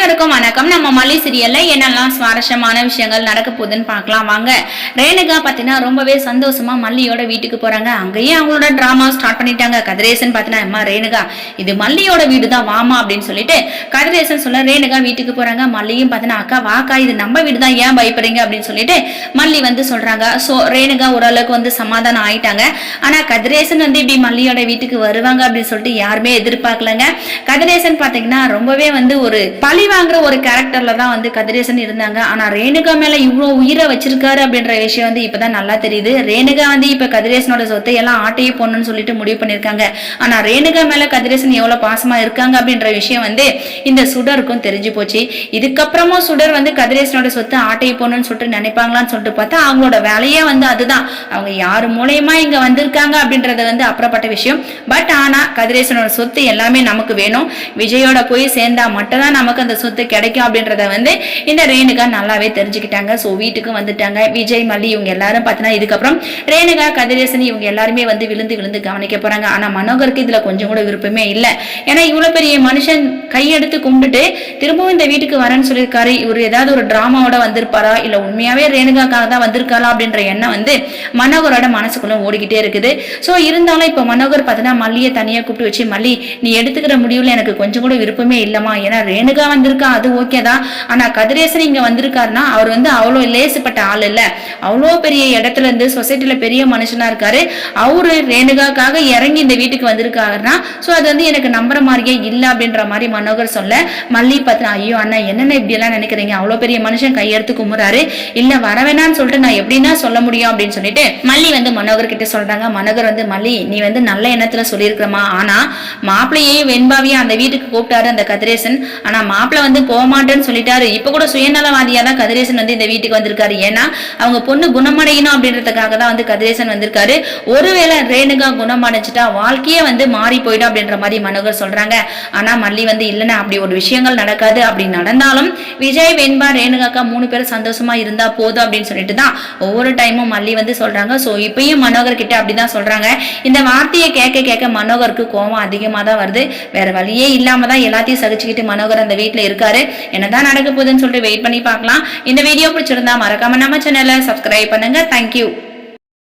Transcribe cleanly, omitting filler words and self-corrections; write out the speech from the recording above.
அனைவருக்கும் வணக்கம். நம்ம மல்லி சீரியல்ல என்னெல்லாம் சுவாரஸ்யமான விஷயங்கள் நடக்க போகுதுன்னு பார்க்கலாம் வாங்க. ரேணுகா பாத்தீங்கன்னா ரொம்பவே சந்தோஷமா மல்லியோட வீட்டுக்கு போறாங்க. அங்கேயே அவங்களோட டிராமா ஸ்டார்ட் பண்ணிட்டாங்க. கதிரேசன் பாத்தீங்கன்னா அம்மா ரேணுகா இது மல்லியோட வீடு தான் வாமா அப்படின்னு சொல்லிட்டு கதிரேசன் சொல்ல ரேணுகா வீட்டுக்கு போறாங்க. மல்லியும் பாத்தீங்கன்னா அக்கா வாக்கா இது நம்ம வீடு தான், ஏன் பயப்படுறீங்க அப்படின்னு சொல்லிட்டு மல்லி வந்து சொல்றாங்க. சோ ரேணுகா ஓரளவுக்கு வந்து சமாதானம் ஆயிட்டாங்க. ஆனா கதிரேசன் வந்து இப்படி மல்லியோட வீட்டுக்கு வருவாங்க அப்படின்னு சொல்லிட்டு யாருமே எதிர்பார்க்கலங்க. கதிரேசன் பாத்தீங்கன்னா ரொம்பவே வந்து ஒரு பழி வாங்குற ஒரு கேரக்டர்ல தான் வந்து கதிரேசன் இருந்தாங்க. ஆனா ரேணுகா மேல இவ்வளவு உயிரை வச்சிருக்காரு அப்படின்ற விஷயம் வந்து இப்பதான் நல்லா தெரியுது. ரேணுகா வந்து இப்ப கதிரேசனோட சொத்தை எல்லாம் ஆட்டையே போடணும்னு சொல்லிட்டு முடிவு பண்ணிருக்காங்க. ஆனா ரேணுகா மேல கதிரேசன் எவ்வளவு பாசமா இருக்காங்க அப்படின்ற விஷயம் வந்து இந்த சுடருக்கும் தெரிஞ்சு போச்சு. இதுக்கப்புறமும் சுடர் வந்து கதிரேசனோட சொத்தை ஆட்டையை போடணும்னு சொல்லிட்டு நினைப்பாங்களான்னு சொல்லிட்டு பார்த்தா அவங்களோட வேலையே வந்து அதுதான். அவங்க யாரு மூலயமா இங்க வந்திருக்காங்க அப்படின்றது வந்து அப்புறப்பட்ட விஷயம். பட் ஆனா கதிரேசனோட சொத்து எல்லாமே நமக்கு வேணும், விஜயோட போய் சேர்ந்தா மட்டும்தான் நமக்கு அந்த சொத்து கிடைக்கும் அப்படின்றத வந்து இந்த ரேணுகா நல்லாவே தெரிஞ்சுக்கிட்டாங்க. சோ வீட்டுக்கு வந்துட்டாங்க. விஜய் மல்லி இவங்க எல்லாரும் பார்த்தீங்கன்னா இதுக்கப்புறம் ரேணுகா கதிரேசன் இவங்க எல்லாருமே வந்து விழுந்து விழுந்து கவனிக்க போறாங்க. ஆனா மனோகருக்கு இதுல கொஞ்சம் கூட விருப்பமே இல்லை. ஏன்னா இவ்வளவு பெரிய மனுஷன் கையெடுத்து கும்பிட்டுட்டு திரும்பவும் இந்த வீட்டுக்கு வரேன்னு சொல்லியிருக்காரு. இவர் ஏதாவது ஒரு டிராமாவோட வந்திருப்பாரா இல்ல உண்மையாவே ரேணுகாக்காக தான் வந்திருக்காரா அப்படின்ற எண்ணம் வந்து மனோகரோட மனசுக்குள்ள ஓடிக்கிட்டே இருக்குது. சோ இருந்தாலும் இப்ப மனோகர் பார்த்தீங்கன்னா மல்லியை தனியா கூப்பிட்டு வச்சு மல்லி நீ எடுத்துக்கிற முடிவுல எனக்கு கொஞ்சம் கூட விருப்பமே இல்லமா. ஏன்னா ரேணுகா வந்திருக்கா அது ஓகே தான். ஆனா கதிரேசன் இங்க வந்திருக்காருன்னா அவர் வந்து அவ்வளோ லேசுப்பட்ட ஆள் இல்ல. அவ்வளோ பெரிய இடத்துல இருந்து சொசைட்டில பெரிய மனுஷனா இருக்காரு. அவரு ரேணுகாக்காக இறங்கி இந்த வீட்டுக்கு வந்திருக்காருன்னா சோ அது வந்து எனக்கு நம்புற மாதிரியே இல்ல அப்படின்ற மாதிரி மனோகர் சொல்ல மல்லி பார்த்தா ஐயோ அண்ணா என்னென்ன இப்படி எல்லாம் நினைக்கிறீங்க, அவ்வளவு பெரிய மனுஷன் கையெடுத்து கும்புறாரு, இல்ல வரவேணான்னு சொல்லிட்டு நான் எப்படின்னா சொல்ல முடியும் அப்படின்னு சொல்லிட்டு மல்லி வந்து மனோகர் கிட்ட சொல்றாங்க. மனோகர் வந்து மல்லி நீ வந்து நல்ல எண்ணத்துல சொல்லியிருக்கிறமா, ஆனா மாப்பிள்ளையையும் வெண்பாவையும் அந்த வீட்டுக்கு கூப்பிட்டாரு அந்த கதிரேசன். ஆனா மாப்பிள்ள வந்து போக மாட்டேன்னு சொல்லிட்டாரு. இப்ப கூட சுயநலவாதியா தான் கதிரேசன் வந்து இந்த வீட்டுக்கு வந்திருக்காரு. ஏன்னா அவங்க பொண்ணு குணமடையணும் அப்படின்றதுக்காக தான் வந்து கதிரேசன் வந்திருக்காரு. ஒருவேளை ரேணுகா குணமடைஞ்சிட்டா வாழ்க்கையே வந்து மாறி போயிடும் அப்படின்ற மாதிரி மனோகர் சொல்றாங்க. ஆனா மல்லி வந்து இல்லைன்னா அப்படி ஒரு விஷயங்கள் நடக்காது, அப்படி நடந்தாலும் விஜய் வெண்பா ரேணுகாக்கா 3 பேரும் சந்தோஷமா இருந்தா போதும் அப்படின்னு சொல்லிட்டு தான் ஒவ்வொரு டைமும் மல்லி வந்து சொல்றாங்க. சோ இப்பயும் மனோகர் கிட்ட அப்படிதான் சொல்றாங்க. இந்த வார்த்தையை கேட்க கேட்க மனோகருக்கு கோபம் அதிகமா தான் வருது. வேற வழியே இல்லாம தான் எல்லாத்தையும் சகிச்சுக்கிட்டு மனோகர் அந்த வீட்டுல இருக்காரு. என்னதான் நடக்க போகுதுன்னு சொல்லிட்டு வெயிட் பண்ணி பார்க்கலாம். இந்த வீடியோ பிடிச்சிருந்தா மறக்காம நம்ம சேனலை சப்ஸ்கிரைப் பண்ணுங்க. தேங்க்யூ.